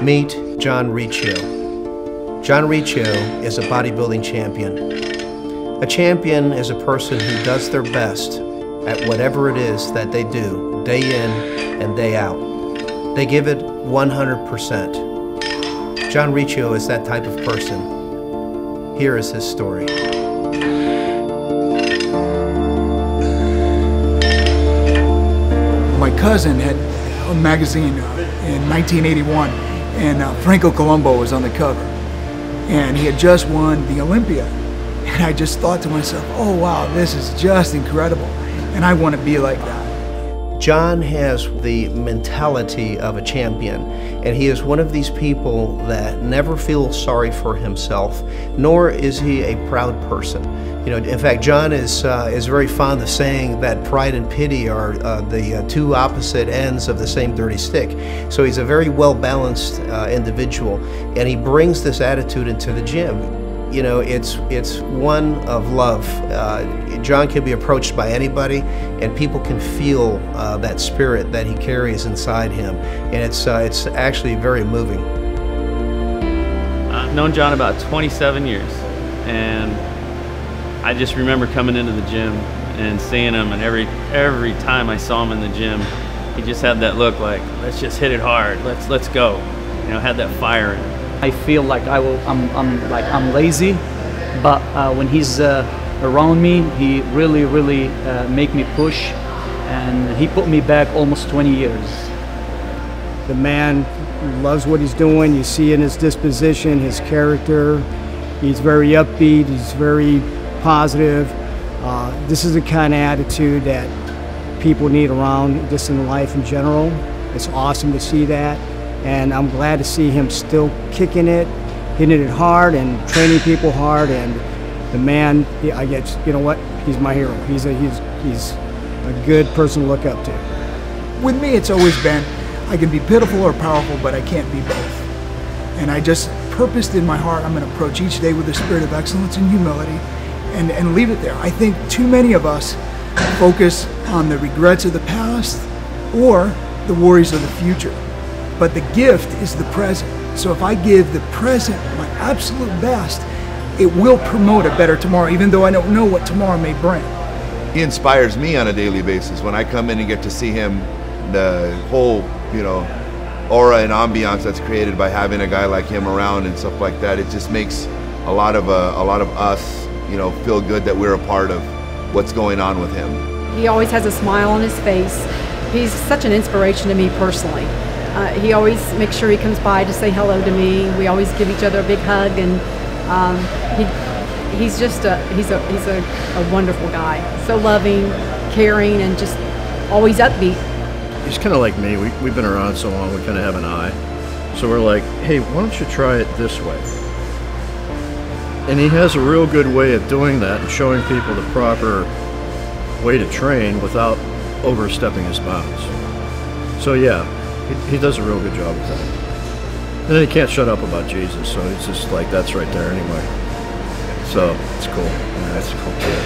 Meet John Riccio. John Riccio is a bodybuilding champion. A champion is a person who does their best at whatever it is that they do, day in and day out. They give it 100%. John Riccio is that type of person. Here is his story. My cousin had a magazine in 1981, and Franco Columbu was on the cover. And he had just won the Olympia. And I just thought to myself, oh wow, this is just incredible. And I want to be like that. John has the mentality of a champion, and he is one of these people that never feels sorry for himself, nor is he a proud person. You know, in fact, John is very fond of saying that pride and pity are the two opposite ends of the same dirty stick. So he's a very well-balanced individual, and he brings this attitude into the gym. You know, it's one of love. John can be approached by anybody, and people can feel that spirit that he carries inside him, and it's actually very moving. I've known John about 27 years, and I just remember coming into the gym and seeing him, and every time I saw him in the gym, he just had that look like, let's just hit it hard, let's go. You know, had that fire in him. I feel like I'm lazy, but when he's around me, he really make me push, and he put me back almost 20 years. The man loves what he's doing. You see in his disposition, his character. He's very upbeat. He's very positive. This is the kind of attitude that people need around just in life in general. It's awesome to see that. And I'm glad to see him still kicking it, hitting it hard, and training people hard. And the man, I guess, you know what? He's my hero. He's a good person to look up to. With me, it's always been, I can be pitiful or powerful, but I can't be both. And I just purposed in my heart, I'm going to approach each day with a spirit of excellence and humility, and leave it there. I think too many of us focus on the regrets of the past or the worries of the future. But the gift is the present. So if I give the present my absolute best, it will promote a better tomorrow, even though I don't know what tomorrow may bring. He inspires me on a daily basis. When I come in and get to see him, the whole, you know, aura and ambiance that's created by having a guy like him around and stuff like that, it just makes a lot of us, you know, feel good that we're a part of what's going on with him. He always has a smile on his face. He's such an inspiration to me personally. He always makes sure he comes by to say hello to me. We always give each other a big hug, and he's just a wonderful guy. So loving, caring, and just always upbeat. He's kind of like me. We've been around so long, we kind of have an eye. So we're like, hey, why don't you try it this way? And he has a real good way of doing that and showing people the proper way to train without overstepping his bounds. So yeah, he does a real good job with that. And then he can't shut up about Jesus, so it's just like, that's right there anyway. So it's cool. Yeah, that's a cool kid.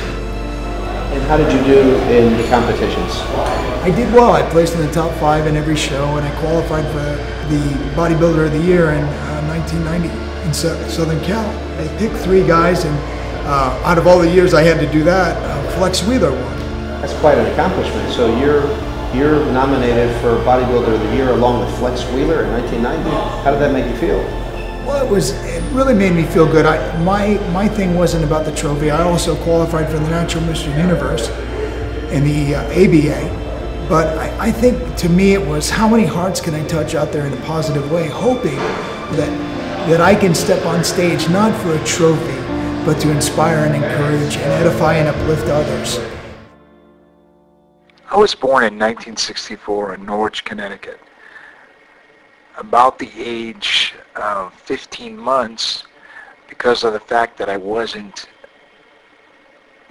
And how did you do in the competitions? I did well. I placed in the top 5 in every show, and I qualified for the Bodybuilder of the Year in 1990 in Southern Cal. They picked 3 guys, and out of all the years I had to do that, Flex Wheeler won. That's quite an accomplishment. So you're nominated for Bodybuilder of the Year along with Flex Wheeler in 1990. How did that make you feel? Well, it really made me feel good. My thing wasn't about the trophy. I also qualified for the Natural Mr. Universe in the ABA. But I think to me it was, how many hearts can I touch out there in a positive way, hoping that I can step on stage not for a trophy, but to inspire and encourage and edify and uplift others. I was born in 1964 in Norwich, Connecticut. About the age of 15 months, because of the fact that I wasn't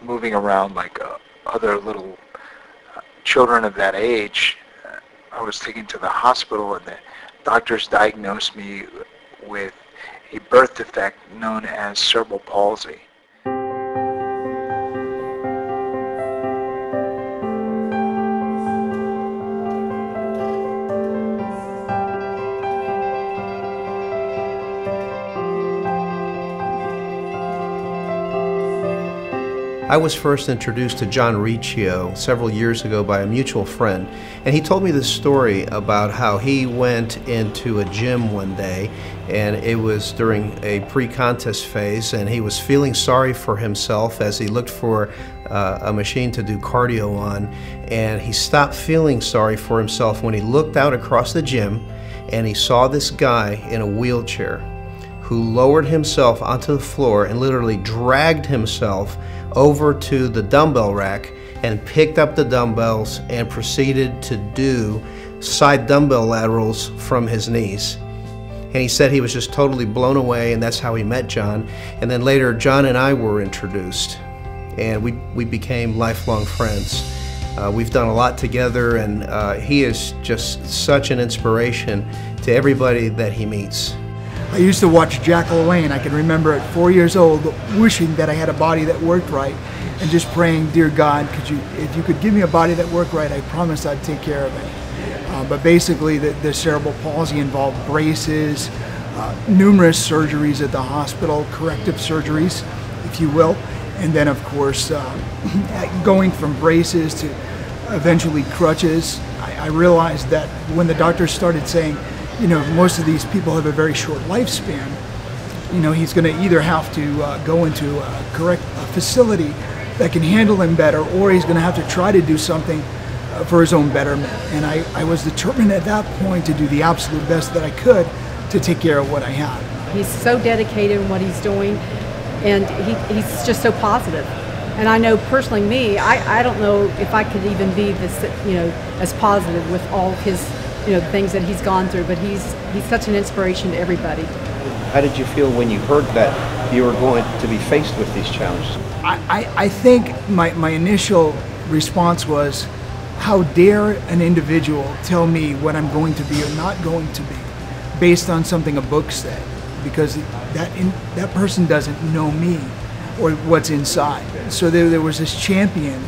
moving around like other little children of that age, I was taken to the hospital, and the doctors diagnosed me with a birth defect known as cerebral palsy. I was first introduced to John Riccio several years ago by a mutual friend, and he told me this story about how he went into a gym one day, and it was during a pre-contest phase, and he was feeling sorry for himself as he looked for a machine to do cardio on, and he stopped feeling sorry for himself when he looked out across the gym and he saw this guy in a wheelchair who lowered himself onto the floor and literally dragged himself over to the dumbbell rack and picked up the dumbbells and proceeded to do side dumbbell laterals from his knees. And he said he was just totally blown away, and that's how he met John. And then later, John and I were introduced, and we became lifelong friends. We've done a lot together, and he is just such an inspiration to everybody that he meets. I used to watch Jack LaLanne. I can remember at 4 years old wishing that I had a body that worked right and just praying, dear God, if you could give me a body that worked right, I promise I'd take care of it. But basically the cerebral palsy involved braces, numerous surgeries at the hospital, corrective surgeries, if you will. And then of course, going from braces to eventually crutches, I realized that when the doctors started saying, you know, most of these people have a very short lifespan, you know, he's going to either have to go into a facility that can handle him better, or he's going to have to try to do something for his own betterment. And I was determined at that point to do the absolute best that I could to take care of what I had. He's so dedicated in what he's doing, and he's just so positive. And I know personally me, I don't know if I could even be this, you know, as positive with all of his, you know, things that he's gone through, but he's such an inspiration to everybody. How did you feel when you heard that you were going to be faced with these challenges? I think my initial response was, how dare an individual tell me what I'm going to be or not going to be based on something a book said, because that person doesn't know me or what's inside. So there was this champion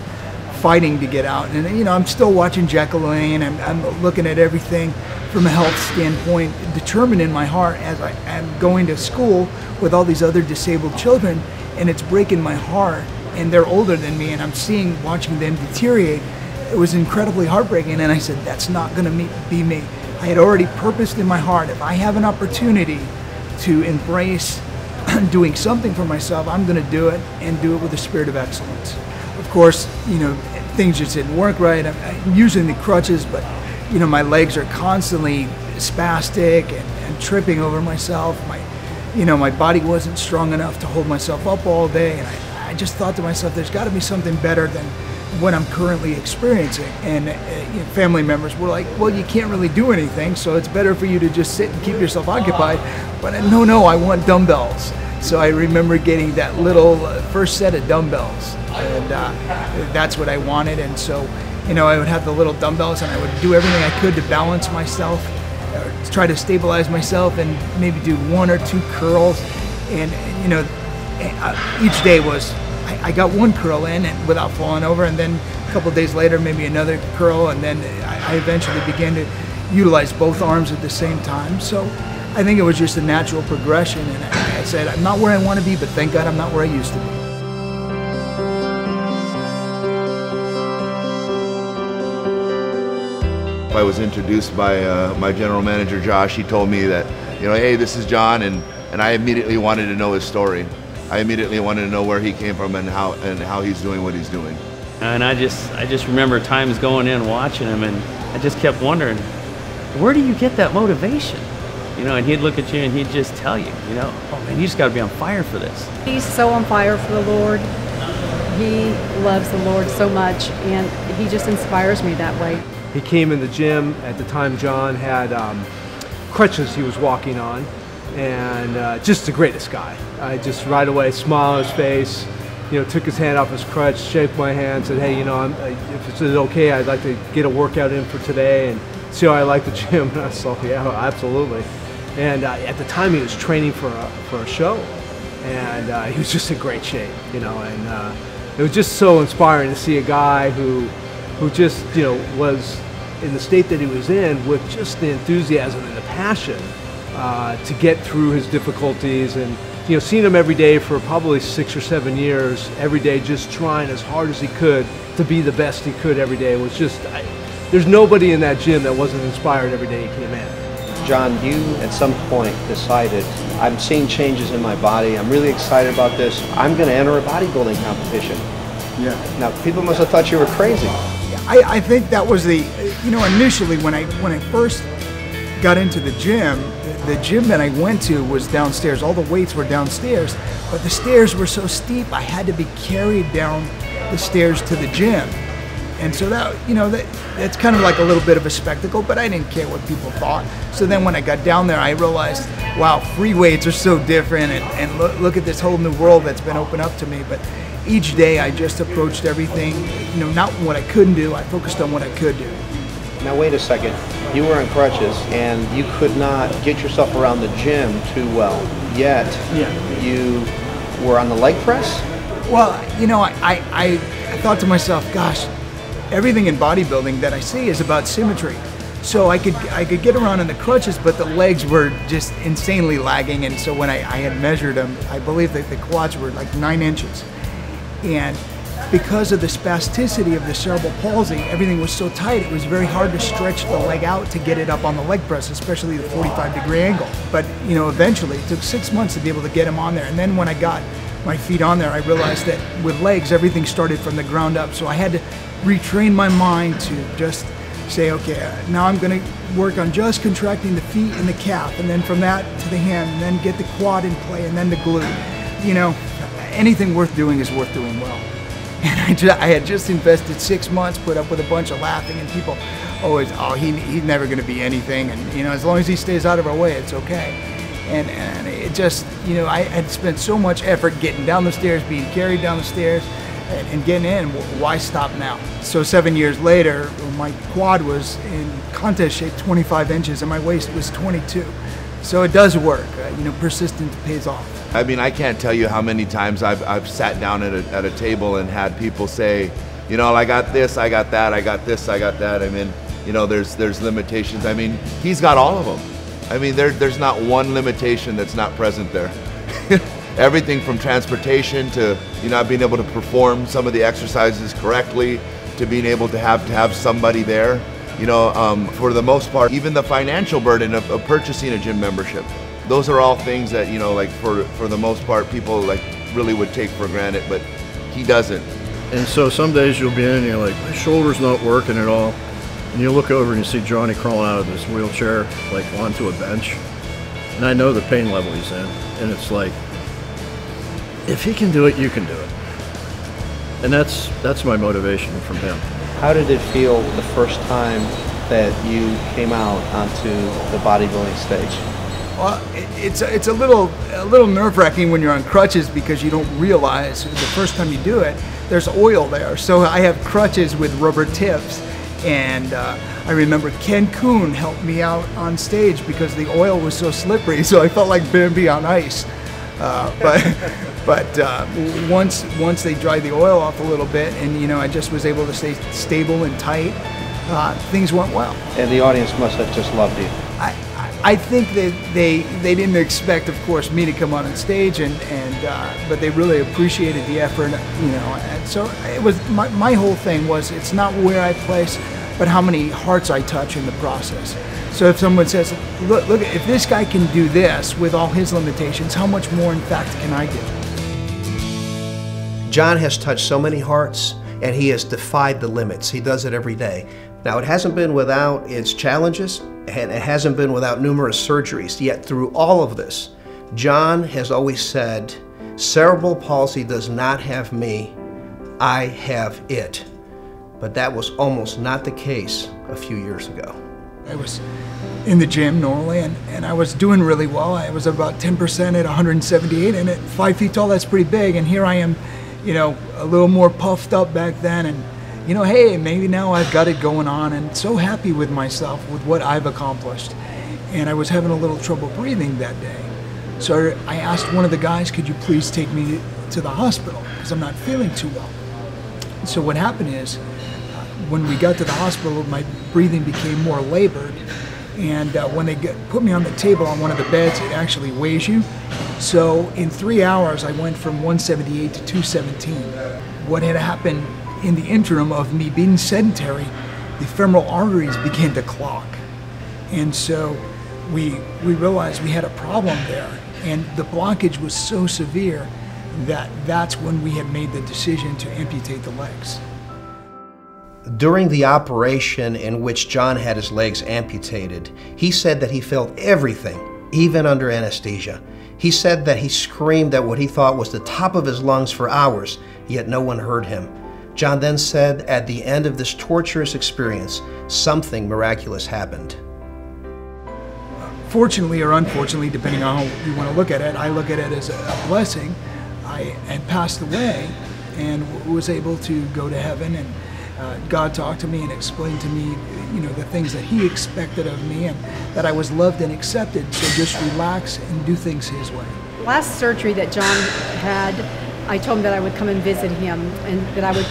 fighting to get out, and you know, I'm still watching Jack LaLanne, and I'm looking at everything from a health standpoint, determined in my heart as I am going to school with all these other disabled children, and it's breaking my heart, and they're older than me, and I'm watching them deteriorate. It was incredibly heartbreaking, and I said, that's not going to be me. I had already purposed in my heart, if I have an opportunity to embrace doing something for myself, I'm going to do it, and do it with a spirit of excellence. Of course, you know, things just didn't work right. I'm using the crutches, but you know, my legs are constantly spastic and tripping over myself. My body wasn't strong enough to hold myself up all day, and I just thought to myself, there's got to be something better than what I'm currently experiencing. And you know, family members were like, well, you can't really do anything, so it's better for you to just sit and keep yourself occupied. But no, I want dumbbells. So I remember getting that little first set of dumbbells, and that's what I wanted. And so, you know, I would have the little dumbbells, and I would do everything I could to balance myself, or try to stabilize myself, and maybe do 1 or 2 curls. And you know, each day was, I got 1 curl in and without falling over, and then a couple of days later, maybe another curl, and then I eventually began to utilize both arms at the same time. So I think it was just a natural progression, and I said, I'm not where I want to be, but thank God I'm not where I used to be. I was introduced by my general manager, Josh. He told me that, you know, hey, this is John, and I immediately wanted to know his story. I immediately wanted to know where he came from and how he's doing what he's doing. And I just remember times going in watching him, and I just kept wondering, where do you get that motivation? You know, and he'd look at you and he'd just tell you, you know, oh man, you just got to be on fire for this. He's so on fire for the Lord. He loves the Lord so much, and he just inspires me that way. He came in the gym at the time. John had crutches he was walking on, and just the greatest guy. I just right away smiled on his face, you know, took his hand off his crutch, shook my hand, said, hey, you know, if it's okay, I'd like to get a workout in for today and see how I like the gym. And I said, yeah, absolutely. And at the time he was training for a show, and he was just in great shape, you know, and it was just so inspiring to see a guy who just, you know, was in the state that he was in with just the enthusiasm and the passion to get through his difficulties and seeing him every day for probably 6 or 7 years, every day just trying as hard as he could to be the best he could every day was just, there's nobody in that gym that wasn't inspired every day he came in. John, you at some point decided, I'm seeing changes in my body, I'm really excited about this, I'm going to enter a bodybuilding competition. Yeah. Now, people must have thought you were crazy. I think that was the, initially when I first got into the gym that I went to was downstairs. All the weights were downstairs, but the stairs were so steep I had to be carried down the stairs to the gym. And so that's kind of like a little bit of a spectacle, but I didn't care what people thought. So then when I got down there, I realized, wow, free weights are so different, and look at this whole new world that's been opened up to me. But each day I just approached everything, not what I couldn't do, I focused on what I could do. Now wait a second, you were on crutches and you could not get yourself around the gym too well, yet you were on the leg press? Well, I thought to myself, gosh, everything in bodybuilding that I see is about symmetry. So I could get around in the crutches, but the legs were just insanely lagging, and so when I had measured them, I believe that the quads were like 9 inches. And because of the spasticity of the cerebral palsy, everything was so tight, it was very hard to stretch the leg out to get it up on the leg press, especially the 45-degree angle. But, eventually, it took 6 months to be able to get him on there. And then when I got my feet on there, I realized that with legs, everything started from the ground up. So I had to retrain my mind to just say, okay, now I'm going to work on just contracting the feet and the calf, and then from that to the hand, and then get the quad in play, and then the glute. Anything worth doing is worth doing well. And I had just invested 6 months, put up with a bunch of laughing, and people always, he's never going to be anything, and as long as he stays out of our way, it's okay. And it just, I had spent so much effort getting down the stairs, being carried down the stairs, and getting in. Why stop now? So 7 years later, my quad was in contest shape, 25 inches, and my waist was 22. So it does work. Persistence pays off. I mean, I can't tell you how many times I've sat down at a table and had people say, I got this, I got that, I got this, I got that. I mean, there's limitations. I mean, he's got all of them. I mean, there's not one limitation that's not present there. Everything from transportation to not being able to perform some of the exercises correctly, to being able to have somebody there. For the most part, even the financial burden of purchasing a gym membership. Those are all things that, for the most part, people really would take for granted, but he doesn't. And so some days you'll be in and you're like, my shoulder's not working at all. And you look over and you see Johnny crawling out of this wheelchair, onto a bench. And I know the pain level he's in. And it's like, if he can do it, you can do it. And that's my motivation from him. How did it feel the first time that you came out onto the bodybuilding stage? Well, it's a little nerve-wracking when you're on crutches because you don't realize the first time you do it, there's oil there. So I have crutches with rubber tips, and I remember Ken Kuhn helped me out on stage because the oil was so slippery, so I felt like Bambi on ice. But once they dried the oil off a little bit, and I just was able to stay stable and tight, things went well. And the audience must have just loved you. I think that they didn't expect, of course, me to come on stage, but they really appreciated the effort, And so it was my whole thing was it's not where I place, but how many hearts I touch in the process. So if someone says, look, if this guy can do this with all his limitations, how much more, in fact, can I do? John has touched so many hearts, and he has defied the limits. He does it every day. Now, it hasn't been without its challenges, and it hasn't been without numerous surgeries. Yet through all of this, John has always said, cerebral palsy does not have me, I have it. But that was almost not the case a few years ago. I was in the gym normally, and I was doing really well. I was about 10% at 178, and at 5 feet tall, that's pretty big. And here I am, a little more puffed up back then, and hey, maybe now I've got it going on, and so happy with myself, with what I've accomplished. And I was having a little trouble breathing that day. So I asked one of the guys, could you please take me to the hospital, because I'm not feeling too well. So what happened is, when we got to the hospital, my breathing became more labored, And when they put me on the table on one of the beds, it actually weighs you. So in 3 hours, I went from 178 to 217. What had happened in the interim of me being sedentary, the femoral arteries began to clog. And so we realized we had a problem there. And the blockage was so severe that that's when we had made the decision to amputate the legs. During the operation in which John had his legs amputated, he said that he felt everything, even under anesthesia. He said that he screamed at what he thought was the top of his lungs for hours, yet no one heard him. John then said at the end of this torturous experience, something miraculous happened. Fortunately or unfortunately, depending on how you want to look at it, I look at it as a blessing. I had passed away and was able to go to heaven, and God talked to me and explained to me, the things that He expected of me, and that I was loved and accepted. So just relax and do things His way. Last surgery that John had, I told him that I would come and visit him and that I would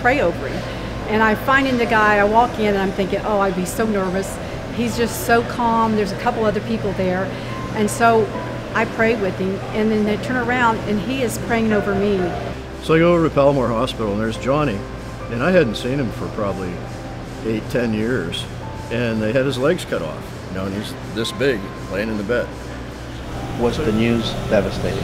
pray over him. And I find in the guy, I walk in and I'm thinking, oh, I'd be so nervous. He's just so calm. There's a couple other people there. And so I prayed with him, and then they turn around and he is praying over me. So I go over to Palomar Hospital and there's Johnny. And I hadn't seen him for probably 8-10 years. And they had his legs cut off. And he's this big, laying in the bed. Was the news devastating?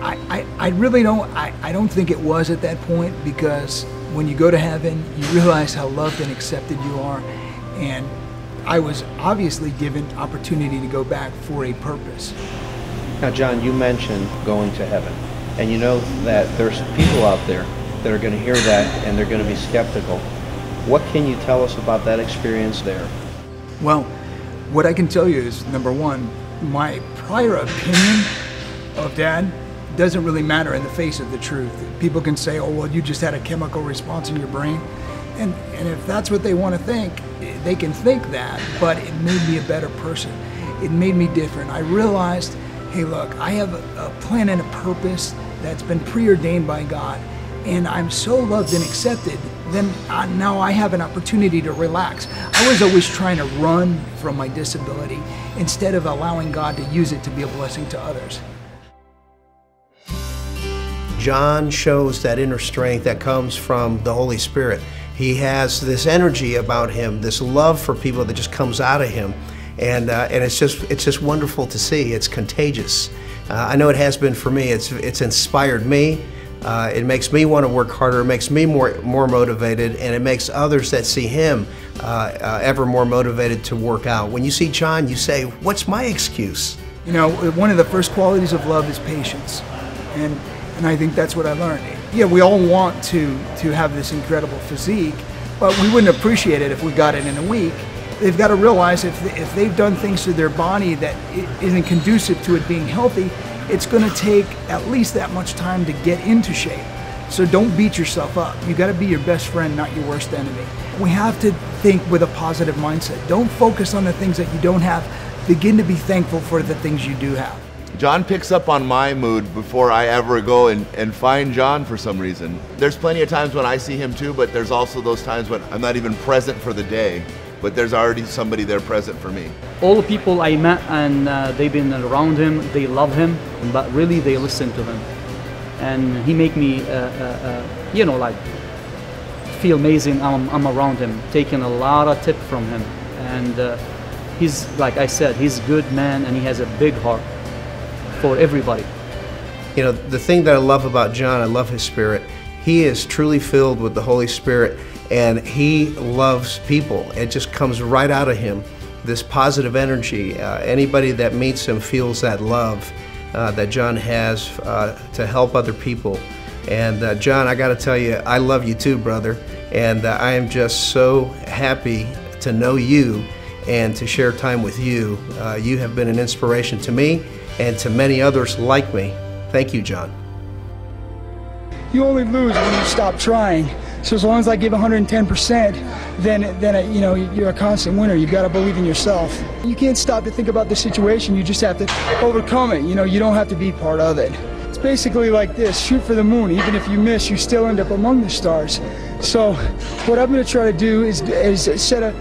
I really don't think it was at that point, because when you go to heaven, you realize how loved and accepted you are. And I was obviously given opportunity to go back for a purpose. Now, John, you mentioned going to heaven. And you know that there's people out there that are going to hear that and they're going to be skeptical. What can you tell us about that experience there? Well, what I can tell you is, number one, my prior opinion of Dad doesn't really matter in the face of the truth. People can say, oh, well, you just had a chemical response in your brain. And if that's what they want to think, they can think that, but it made me a better person. It made me different. I realized, hey, look, I have a plan and a purpose that's been preordained by God, and I'm so loved and accepted, then now I have an opportunity to relax. I was always trying to run from my disability instead of allowing God to use it to be a blessing to others. John shows that inner strength that comes from the Holy Spirit. He has this energy about him, this love for people that just comes out of him, and it's just wonderful to see. It's contagious. I know it has been for me. It's inspired me. It makes me want to work harder. It makes me more motivated, and it makes others that see him ever more motivated to work out. When you see John, you say, "What's my excuse?" One of the first qualities of love is patience, and I think that's what I learned. Yeah, we all want to have this incredible physique, but we wouldn't appreciate it if we got it in a week. They've got to realize if they've done things to their body that isn't conducive to it being healthy, it's going to take at least that much time to get into shape. So don't beat yourself up. You got to be your best friend, not your worst enemy. We have to think with a positive mindset. Don't focus on the things that you don't have. Begin to be thankful for the things you do have. John picks up on my mood before I ever go and find John for some reason. There's plenty of times when I see him too, but there's also those times when I'm not even present for the day, but there's already somebody there present for me. All the people I met and they've been around him, they love him, but really they listen to him. And he make me, like feel amazing. I'm around him, taking a lot of tip from him. And he's, like I said, he's a good man and he has a big heart for everybody. The thing that I love about John, I love his spirit. He is truly filled with the Holy Spirit, and he loves people. It just comes right out of him, this positive energy. Anybody that meets him feels that love that John has to help other people. And John, I got to tell you, I love you too, brother. And I am just so happy to know you and to share time with you. You have been an inspiration to me and to many others like me. Thank you, John. You only lose when you stop trying. So as long as I give 110%, then you're a constant winner. You've got to believe in yourself. You can't stop to think about the situation. You just have to overcome it. You don't have to be part of it. It's basically like this: shoot for the moon. Even if you miss, you still end up among the stars. So what I'm going to try to do is set a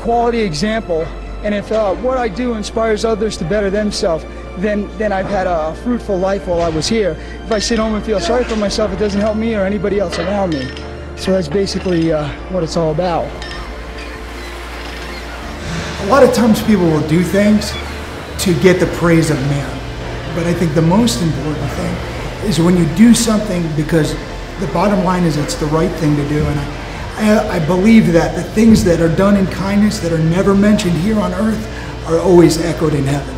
quality example, and if what I do inspires others to better themselves, then I've had a fruitful life while I was here. If I sit home and feel sorry for myself, it doesn't help me or anybody else around me. So that's basically what it's all about. A lot of times people will do things to get the praise of man. But I think the most important thing is when you do something because the bottom line is it's the right thing to do. And I believe that the things that are done in kindness that are never mentioned here on earth are always echoed in heaven.